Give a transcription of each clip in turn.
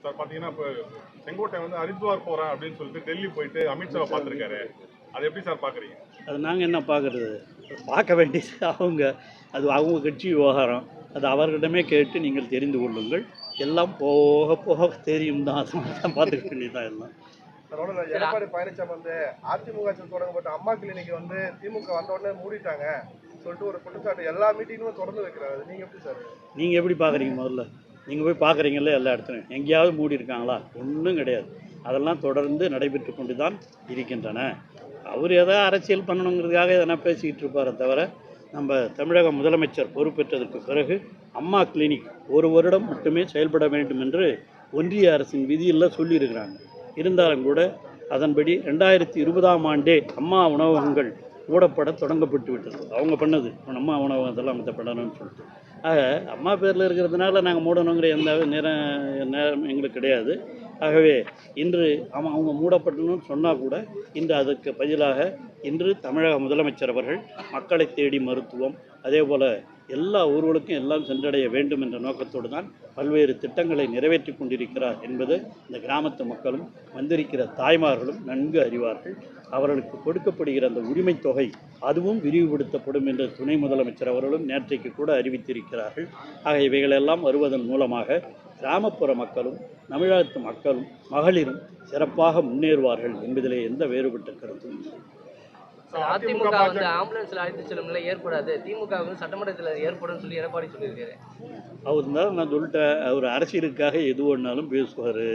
Sir பார்த்தீங்கன்னா இப்போ செங்கோட்டை ஹரித்வார் போகிறேன் அப்படின்னு சொல்லிட்டு டெல்லி போயிட்டு அமித்ஷாவை பார்த்துருக்காரு. அதை எப்படி சார் பார்க்குறீங்க? அது நாங்கள் என்ன பார்க்குறது? பார்க்க வேண்டியது அது அவங்க கட்சி விவகாரம். அது அவர்களிடமே கேட்டு நீங்கள் தெரிந்து கொள்ளுங்கள். எல்லாம் போக போக தெரியும் தான். அதை பார்த்துக்க வேண்டியதான் எல்லாம். எடப்பாடி பழனிசாமி அதிமுக தொடங்கப்பட்ட அம்மா கிளினிக் திமுக வந்த உடனே மூடிட்டாங்க சொல்லிட்டு ஒரு குற்றச்சாட்டு எல்லா மீட்டிங்கும் தொடர்ந்து வைக்கிறாரு. நீங்கள் எப்படி சார்? நீங்கள் எப்படி பார்க்குறீங்க? முதல்ல நீங்கள் போய் பார்க்குறீங்களே எல்லா இடத்துலையும். எங்கேயாவது மூடி இருக்காங்களா? ஒன்றும் கிடையாது. அதெல்லாம் தொடர்ந்து நடைபெற்று கொண்டு தான் இருக்கின்றன. அவர் எதாவது அரசியல் பண்ணணுங்கிறதுக்காக எதனா பேசிக்கிட்டு இருப்பாரே தவிர, நம்ம தமிழக முதலமைச்சர் பொறுப்பேற்றதற்கு பிறகு அம்மா கிளினிக் ஒரு வருடம் மட்டுமே செயல்பட வேண்டும் என்று ஒன்றிய அரசின் விதியில் சொல்லியிருக்கிறாங்க. இருந்தாலும் கூட அதன்படி 2020ஆம் ஆண்டே அம்மா உணவகங்கள் மூடப்பட தொடங்கப்பட்டு விட்டது. அவங்க பண்ணது அம்மா உணவகத்தெல்லாம் மூடப்படணும்னு சொல்லிட்டு. ஆக அம்மா பேரில் இருக்கிறதுனால நாங்கள் மூடணுங்கிற எந்த நேரம் எங்களுக்கு கிடையாது. ஆகவே இன்று அவங்க மூடப்படணும்னு சொன்னால் கூட இன்று அதற்கு பதிலாக இன்று தமிழக முதலமைச்சர் அவர்கள் மக்களை தேடி மருத்துவம், அதே போல் எல்லா ஊர்களுக்கும் எல்லாம் சென்றடைய வேண்டும் என்ற நோக்கத்தோடு தான் பல்வேறு திட்டங்களை நிறைவேற்றி கொண்டிருக்கிறார் என்பது இந்த கிராமத்து மக்களும் வந்திருக்கிற தாய்மார்களும் நன்கு அறிவார்கள். அவர்களுக்கு கொடுக்கப்படுகிற அந்த உரிமை தொகை அதுவும் விரிவுபடுத்தப்படும் என்று துணை முதலமைச்சர் அவர்களும் நேற்றைக்கு கூட அறிவித்திருக்கிறார்கள். ஆக இவைகளெல்லாம் வருவதன் மூலமாக கிராமப்புற மக்களும் தமிழகத்து மக்களும் மகளிரும் சிறப்பாக முன்னேறுவார்கள் என்பதிலே எந்த வேறுபட்ட கருத்தும் இல்லை. அதிமுக ஆம்புலன்ஸ்ல அழைத்து செல்லும் நிலை ஏற்படாது, திமுக சட்டமன்றத்தில் ஏற்படும் சொல்லி எடப்பாடி சொல்லியிருக்காரு. அவர் தான் நான் சொல்லிட்டேன், அவர் அரசியலுக்காக எது ஒன்றாலும் பேசுவார்.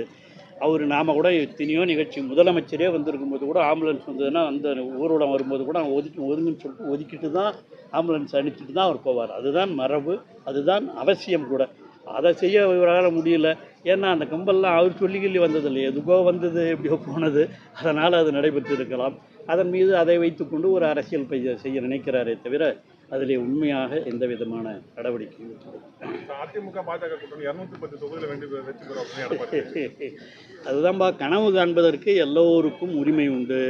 அவர் நாம் கூட எத்தனையோ நிகழ்ச்சி முதலமைச்சரே வந்திருக்கும் போது கூட ஆம்புலன்ஸ் வந்ததுன்னா அந்த ஊர்வலம் வரும்போது கூட ஒதுங்குன்னு சொல்லிட்டு ஒதுக்கிட்டு தான் ஆம்புலன்ஸ் அனுப்பிச்சிட்டு தான் அவர் போவார். அதுதான் மரபு, அதுதான் அவசியம் கூட. அதை செய்ய இவரால் முடியல. ஏன்னா அந்த கம்பெல்லாம் அவர் சொல்லி வந்ததில்லை, எதுக்கோ வந்தது எப்படியோ போனது. அதனால் அது நடைபெற்று இருக்கலாம். அதன் மீது அதை வைத்துக்கொண்டு ஒரு அரசியல் செய்ய நினைக்கிறாரே தவிர அதில் உண்மையாக எந்த விதமான நடவடிக்கையும் அதிமுக பாஜக கூட்டணி 210 தொகுதியில் அதுதான்பா. கனவு காண்பதற்கு எல்லோருக்கும் உரிமை உண்டு.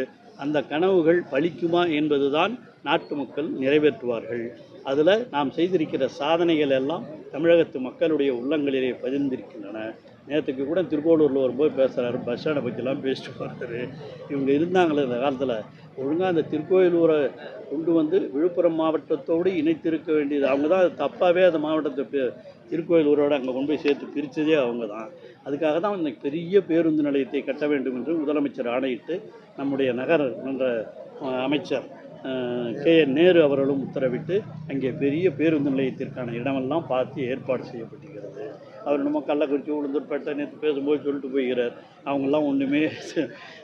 அந்த கனவுகள் பலிக்குமா என்பதுதான் நாட்டு மக்கள் நிறைவேற்றுவார்கள். அதில் நாம் செய்திருக்கிற சாதனைகள் எல்லாம் தமிழகத்து மக்களுடைய உள்ளங்களிலே பதிந்திருக்கின்றன. நேற்றுக்கு கூட திருக்கோளூரில் வரும்போது பேசுகிறாரு, பஸ் ஸ்டாண்டை பற்றிலாம் பேசிட்டு போகிறாரு. இவங்க இருந்தாங்களே இந்த காலத்தில் ஒழுங்காக அந்த திருக்கோயிலூரை கொண்டு விழுப்புரம் மாவட்டத்தோடு இணைத்திருக்க வேண்டியது. அவங்க தான் தப்பாகவே அந்த மாவட்டத்தை திருக்கோயிலூரோடு அங்கே கொண்டு போய் சேர்த்து பிரித்ததே அவங்க தான். அதுக்காக தான் இந்த பெரிய பேருந்து நிலையத்தை கட்ட வேண்டும் என்று முதலமைச்சர் ஆணையிட்டு நம்முடைய நகர் என்ற அமைச்சர் KN நேரு அவர்களும் உத்தரவிட்டு அங்கே பெரிய பேருந்து நிலையத்திற்கான இடமெல்லாம் பார்த்து ஏற்பாடு செய்யப்பட்டிருக்கிறது. அவர் நம்ம கள்ளக்குறிச்சி உளுந்தூர்பேட்டை நேற்று பேசும்போது சொல்லிட்டு போகிறார். அவங்கெல்லாம் ஒன்றுமே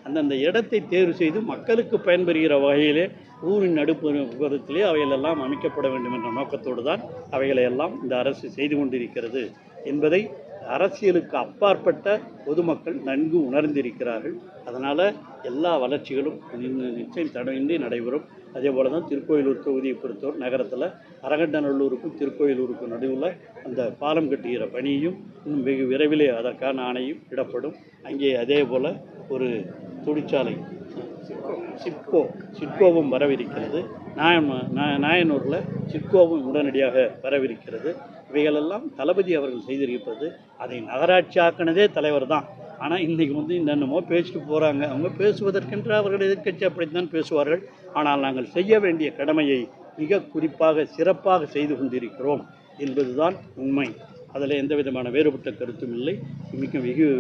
அந்தந்த இடத்தை தேர்வு செய்து மக்களுக்கு பயன்பெறுகிற வகையிலே ஊரின் நடுப்புறத்திலே அவைகளெல்லாம் அமைக்கப்பட வேண்டும் என்ற நோக்கத்தோடு தான் அவைகளையெல்லாம் இந்த அரசு செய்து கொண்டிருக்கிறது என்பதை அரசியலுக்கு அப்பாற்பட்ட பொதுமக்கள் நன்கு உணர்ந்திருக்கிறார்கள். அதனால் எல்லா வளர்ச்சிகளும் நிச்சயம் தடையின்றி நடைபெறும். அதே போல் தான் திருக்கோயிலூர் தொகுதியை பொறுத்தவரை நகரத்தில் அரகண்டநல்லூருக்கும் திருக்கோயிலூருக்கும் நடுவில் அந்த பாலம் கட்டுகிற பணியும் இன்னும் வெகு விரைவிலே அதற்கான ஆணையும் இடப்படும். அங்கே அதே போல் ஒரு தொழிற்சாலை சிட்கோவும் வரவிருக்கிறது. நாயனூரில் சிட்கோவும் உடனடியாக வரவிருக்கிறது. இவைகளெல்லாம் தளபதி அவர்கள் செய்திருப்பது. அதை நகராட்சி ஆக்கினதே தலைவர் தான். ஆனால் இன்றைக்கி என்னென்னமோ பேசிட்டு போகிறாங்க. அவங்க பேசுவதற்கென்று அவர்கள் எதிர்க்கட்சி அப்படித்தான் பேசுவார்கள். ஆனால் நாங்கள் செய்ய வேண்டிய கடமையை மிக குறிப்பாக சிறப்பாக செய்து கொண்டிருக்கிறோம் என்பதுதான் உண்மை. அதில் எந்த விதமான வேறுபட்ட கருத்தும் இல்லை.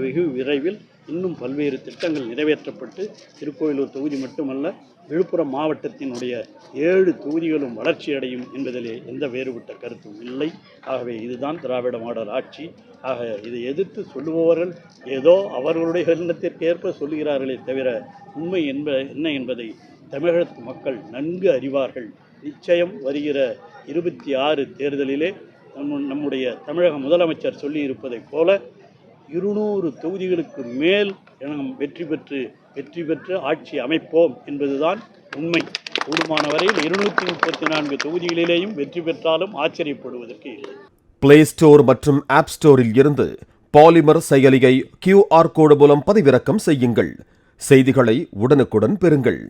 வெகு விரைவில் இன்னும் பல்வேறு திட்டங்கள் நிறைவேற்றப்பட்டு திருக்கோயிலூர் தொகுதி மட்டுமல்ல விழுப்புரம் மாவட்டத்தினுடைய 7 தொகுதிகளும் வளர்ச்சி அடையும் என்பதிலே எந்த வேறுபட்ட கருத்தும் இல்லை. ஆகவே இதுதான் திராவிட மாடல் ஆட்சி. ஆக இதை எதிர்த்து சொல்லுபவர்கள் ஏதோ அவர்களுடைய எண்ணத்திற்கு ஏற்ப சொல்லுகிறார்களே தவிர உண்மை என்ன என்பதை தமிழகத்து மக்கள் நன்கு அறிவார்கள். நிச்சயம் வருகிற 26 தேர்தலிலே நம்முடைய தமிழக முதலமைச்சர் சொல்லி இருப்பதைப் போல 200 தொகுதிகளுக்கு மேல் வெற்றி பெற்று ஆட்சி அமைப்போம் என்பதுதான் உண்மை. கூடுமான வரையில் 234 தொகுதிகளிலேயும் வெற்றி பெற்றாலும் ஆச்சரியப்படுவதற்கு இல்லை. பிளே ஸ்டோர் மற்றும் ஆப் ஸ்டோரில் இருந்து பாலிமர் செயலியை QR கோடு மூலம் பதிவிறக்கம் செய்யுங்கள். செய்திகளை உடனுக்குடன் பெறுங்கள்.